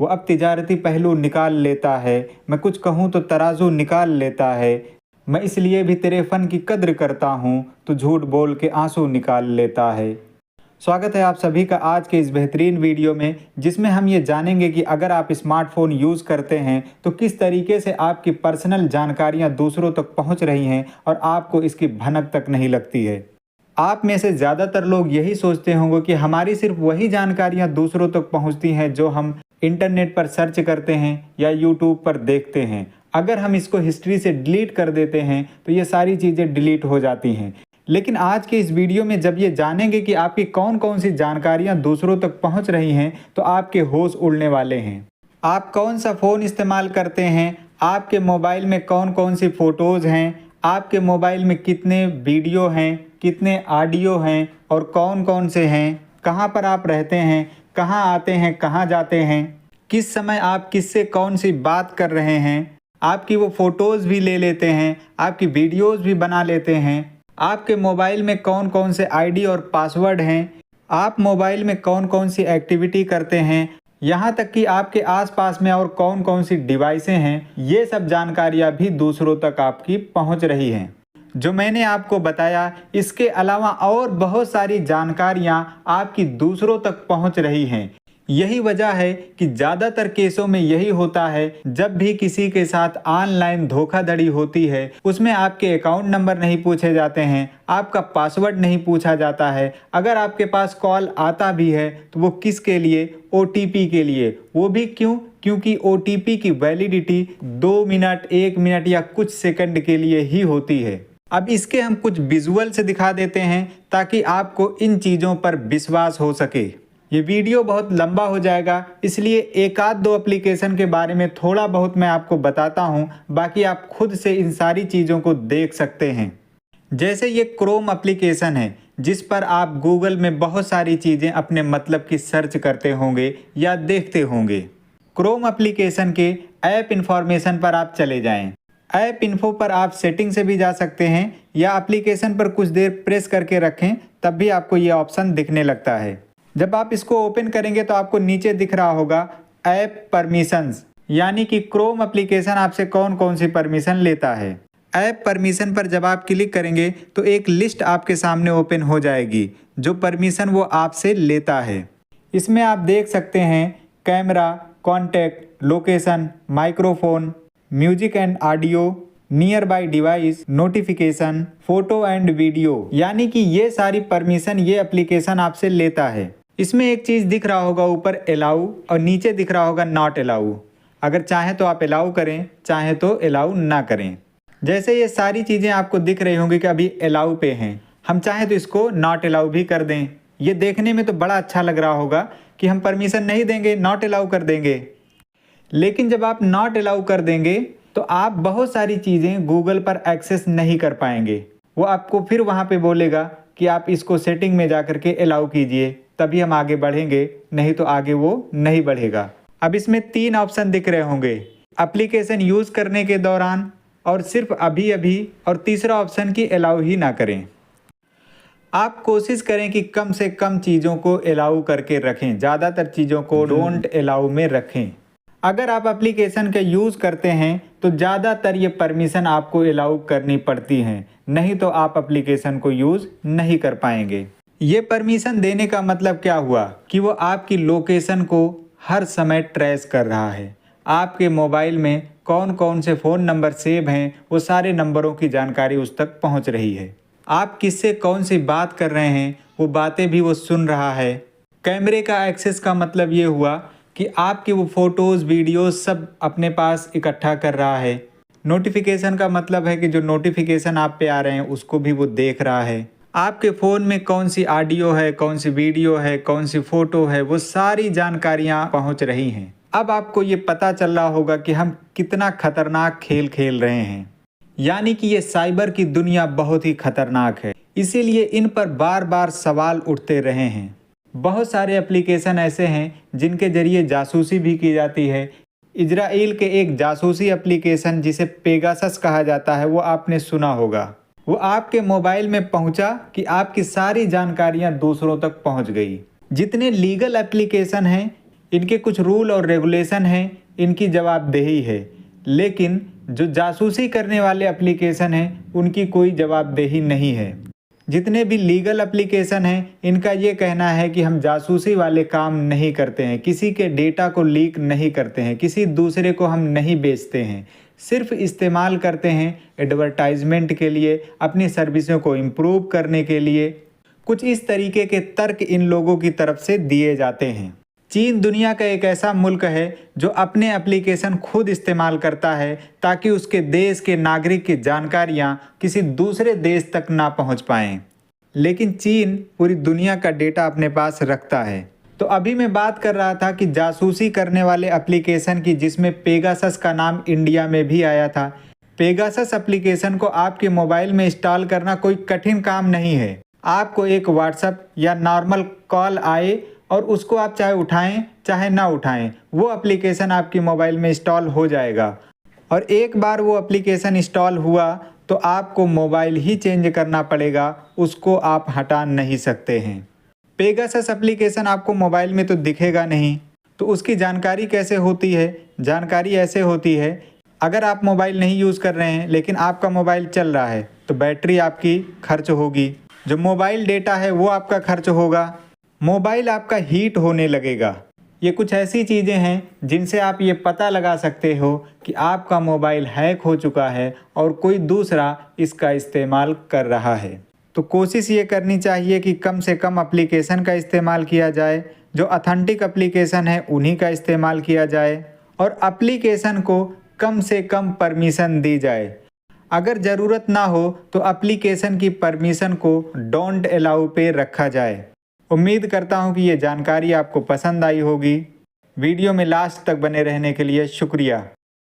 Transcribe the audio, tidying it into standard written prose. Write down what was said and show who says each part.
Speaker 1: वो अब तिजारती पहलू निकाल लेता है। मैं कुछ कहूँ तो तराजू निकाल लेता है। मैं इसलिए भी तेरे फ़न की कद्र करता हूँ, तो झूठ बोल के आंसू निकाल लेता है। स्वागत है आप सभी का आज के इस बेहतरीन वीडियो में, जिसमें हम ये जानेंगे कि अगर आप स्मार्टफ़ोन यूज़ करते हैं तो किस तरीके से आपकी पर्सनल जानकारियाँ दूसरों तक पहुँच रही हैं और आपको इसकी भनक तक नहीं लगती है। आप में से ज़्यादातर लोग यही सोचते होंगे कि हमारी सिर्फ वही जानकारियाँ दूसरों तक पहुँचती हैं जो हम इंटरनेट पर सर्च करते हैं या यूट्यूब पर देखते हैं। अगर हम इसको हिस्ट्री से डिलीट कर देते हैं तो ये सारी चीज़ें डिलीट हो जाती हैं। लेकिन आज के इस वीडियो में जब ये जानेंगे कि आपकी कौन कौन सी जानकारियाँ दूसरों तक पहुँच रही हैं तो आपके होश उड़ने वाले हैं। आप कौन सा फ़ोन इस्तेमाल करते हैं, आपके मोबाइल में कौन कौन सी फ़ोटोज़ हैं, आपके मोबाइल में कितने वीडियो हैं, कितने ऑडियो हैं और कौन कौन से हैं, कहाँ पर आप रहते हैं, कहाँ आते हैं, कहाँ जाते हैं, किस समय आप किससे कौन सी बात कर रहे हैं, आपकी वो फ़ोटोज़ भी ले लेते हैं, आपकी वीडियोज़ भी बना लेते हैं, आपके मोबाइल में कौन कौन से आईडी और पासवर्ड हैं, आप मोबाइल में कौन कौन सी एक्टिविटी करते हैं, यहाँ तक कि आपके आसपास में और कौन कौन सी डिवाइसें हैं, ये सब जानकारियाँ भी दूसरों तक आपकी पहुँच रही हैं। जो मैंने आपको बताया, इसके अलावा और बहुत सारी जानकारियाँ आपकी दूसरों तक पहुँच रही हैं। यही वजह है कि ज़्यादातर केसों में यही होता है, जब भी किसी के साथ ऑनलाइन धोखाधड़ी होती है, उसमें आपके अकाउंट नंबर नहीं पूछे जाते हैं, आपका पासवर्ड नहीं पूछा जाता है। अगर आपके पास कॉल आता भी है तो वो किसके लिए? OTP के लिए। वो भी क्यों? क्योंकि OTP की वैलिडिटी 2 मिनट, 1 मिनट या कुछ सेकंड के लिए ही होती है। अब इसके हम कुछ विजुअल से दिखा देते हैं ताकि आपको इन चीज़ों पर विश्वास हो सके। ये वीडियो बहुत लंबा हो जाएगा, इसलिए एक आध दो एप्लीकेशन के बारे में थोड़ा बहुत मैं आपको बताता हूँ, बाकी आप खुद से इन सारी चीज़ों को देख सकते हैं। जैसे ये क्रोम एप्लीकेशन है, जिस पर आप गूगल में बहुत सारी चीज़ें अपने मतलब की सर्च करते होंगे या देखते होंगे। क्रोम एप्लीकेशन के ऐप इन्फॉर्मेशन पर आप चले जाएं। ऐप इन्फो पर आप सेटिंग से भी जा सकते हैं या एप्लीकेशन पर कुछ देर प्रेस करके रखें, तब भी आपको ये ऑप्शन दिखने लगता है। जब आप इसको ओपन करेंगे तो आपको नीचे दिख रहा होगा ऐप परमिशंस, यानी कि क्रोम एप्लीकेशन आपसे कौन कौन सी परमिशन लेता है। ऐप परमिशन पर जब आप क्लिक करेंगे तो एक लिस्ट आपके सामने ओपन हो जाएगी जो परमिशन वो आपसे लेता है। इसमें आप देख सकते हैं camera, contact, location, microphone, music and audio, near by device, notification, photo and video, यानी कि ये सारी परमिशन ये एप्लीकेशन आपसे लेता है। इसमें एक चीज़ दिख रहा होगा ऊपर अलाउ और नीचे दिख रहा होगा नॉट अलाउ। अगर चाहें तो आप अलाउ करें, चाहें तो अलाउ ना करें। जैसे ये सारी चीज़ें आपको दिख रही होंगी कि अभी अलाउ पे हैं, हम चाहें तो इसको नॉट अलाउ भी कर दें। ये देखने में तो बड़ा अच्छा लग रहा होगा कि हम परमिशन नहीं देंगे, नॉट अलाउ कर देंगे। लेकिन जब आप नॉट अलाउ कर देंगे तो आप बहुत सारी चीज़ें गूगल पर एक्सेस नहीं कर पाएंगे। वो आपको फिर वहाँ पे बोलेगा कि आप इसको सेटिंग में जा कर के अलाउ कीजिए, तभी हम आगे बढ़ेंगे, नहीं तो आगे वो नहीं बढ़ेगा। अब इसमें 3 ऑप्शन दिख रहे होंगे, एप्लीकेशन यूज़ करने के दौरान और सिर्फ अभी अभी, और तीसरा ऑप्शन की अलाउ ही ना करें। आप कोशिश करें कि कम से कम चीज़ों को अलाउ करके रखें, ज़्यादातर चीज़ों को डोंट अलाउ में रखें। अगर आप एप्लीकेशन का यूज़ करते हैं तो ज़्यादातर ये परमिशन आपको अलाउ करनी पड़ती हैं, नहीं तो आप एप्लीकेशन को यूज़ नहीं कर पाएंगे। ये परमिशन देने का मतलब क्या हुआ कि वो आपकी लोकेशन को हर समय ट्रेस कर रहा है। आपके मोबाइल में कौन कौन से फ़ोन नंबर सेव हैं, वो सारे नंबरों की जानकारी उस तक पहुंच रही है। आप किससे कौन सी बात कर रहे हैं, वो बातें भी वो सुन रहा है। कैमरे का एक्सेस का मतलब ये हुआ कि आपकी वो फ़ोटोज़, वीडियोज़ सब अपने पास इकट्ठा कर रहा है। नोटिफिकेशन का मतलब है कि जो नोटिफिकेशन आप पे आ रहे हैं उसको भी वो देख रहा है। आपके फ़ोन में कौन सी ऑडियो है, कौन सी वीडियो है, कौन सी फ़ोटो है, वो सारी जानकारियाँ पहुँच रही हैं। अब आपको ये पता चल रहा होगा कि हम कितना खतरनाक खेल खेल रहे हैं, यानी कि ये साइबर की दुनिया बहुत ही खतरनाक है। इसीलिए इन पर बार बार सवाल उठते रहे हैं। बहुत सारे एप्लीकेशन ऐसे हैं जिनके ज़रिए जासूसी भी की जाती है। इजराइल के एक जासूसी एप्लीकेशन जिसे पेगासस कहा जाता है, वो आपने सुना होगा। वो आपके मोबाइल में पहुंचा कि आपकी सारी जानकारियां दूसरों तक पहुंच गई। जितने लीगल एप्लीकेशन हैं इनके कुछ रूल और रेगुलेशन हैं, इनकी जवाबदेही है। लेकिन जो जासूसी करने वाले एप्लीकेशन हैं उनकी कोई जवाबदेही नहीं है। जितने भी लीगल एप्लीकेशन हैं इनका ये कहना है कि हम जासूसी वाले काम नहीं करते हैं, किसी के डेटा को लीक नहीं करते हैं, किसी दूसरे को हम नहीं बेचते हैं, सिर्फ इस्तेमाल करते हैं एडवर्टाइजमेंट के लिए, अपनी सर्विसों को इम्प्रूव करने के लिए। कुछ इस तरीके के तर्क इन लोगों की तरफ से दिए जाते हैं। चीन दुनिया का एक ऐसा मुल्क है जो अपने एप्लीकेशन खुद इस्तेमाल करता है ताकि उसके देश के नागरिक की जानकारियां किसी दूसरे देश तक ना पहुंच पाएं। लेकिन चीन पूरी दुनिया का डेटा अपने पास रखता है। तो अभी मैं बात कर रहा था कि जासूसी करने वाले एप्लीकेशन की, जिसमें पेगासस का नाम इंडिया में भी आया था। पेगासस एप्लीकेशन को आपके मोबाइल में इंस्टॉल करना कोई कठिन काम नहीं है। आपको एक व्हाट्सएप या नॉर्मल कॉल आए और उसको आप चाहे उठाएं चाहे ना उठाएं, वो एप्लीकेशन आपके मोबाइल में इंस्टॉल हो जाएगा। और एक बार वो एप्लीकेशन इंस्टॉल हुआ तो आपको मोबाइल ही चेंज करना पड़ेगा, उसको आप हटा नहीं सकते हैं। पेगासस एप्लीकेशन आपको मोबाइल में तो दिखेगा नहीं, तो उसकी जानकारी कैसे होती है? जानकारी ऐसे होती है, अगर आप मोबाइल नहीं यूज़ कर रहे हैं लेकिन आपका मोबाइल चल रहा है तो बैटरी आपकी खर्च होगी, जो मोबाइल डेटा है वो आपका खर्च होगा, मोबाइल आपका हीट होने लगेगा। ये कुछ ऐसी चीज़ें हैं जिनसे आप ये पता लगा सकते हो कि आपका मोबाइल हैक हो चुका है और कोई दूसरा इसका इस्तेमाल कर रहा है। तो कोशिश ये करनी चाहिए कि कम से कम एप्लीकेशन का इस्तेमाल किया जाए, जो ऑथेंटिक एप्लीकेशन है उन्हीं का इस्तेमाल किया जाए, और एप्लीकेशन को कम से कम परमिशन दी जाए। अगर ज़रूरत ना हो तो एप्लीकेशन की परमिशन को डोंट अलाउ पे रखा जाए। उम्मीद करता हूँ कि ये जानकारी आपको पसंद आई होगी। वीडियो में लास्ट तक बने रहने के लिए शुक्रिया।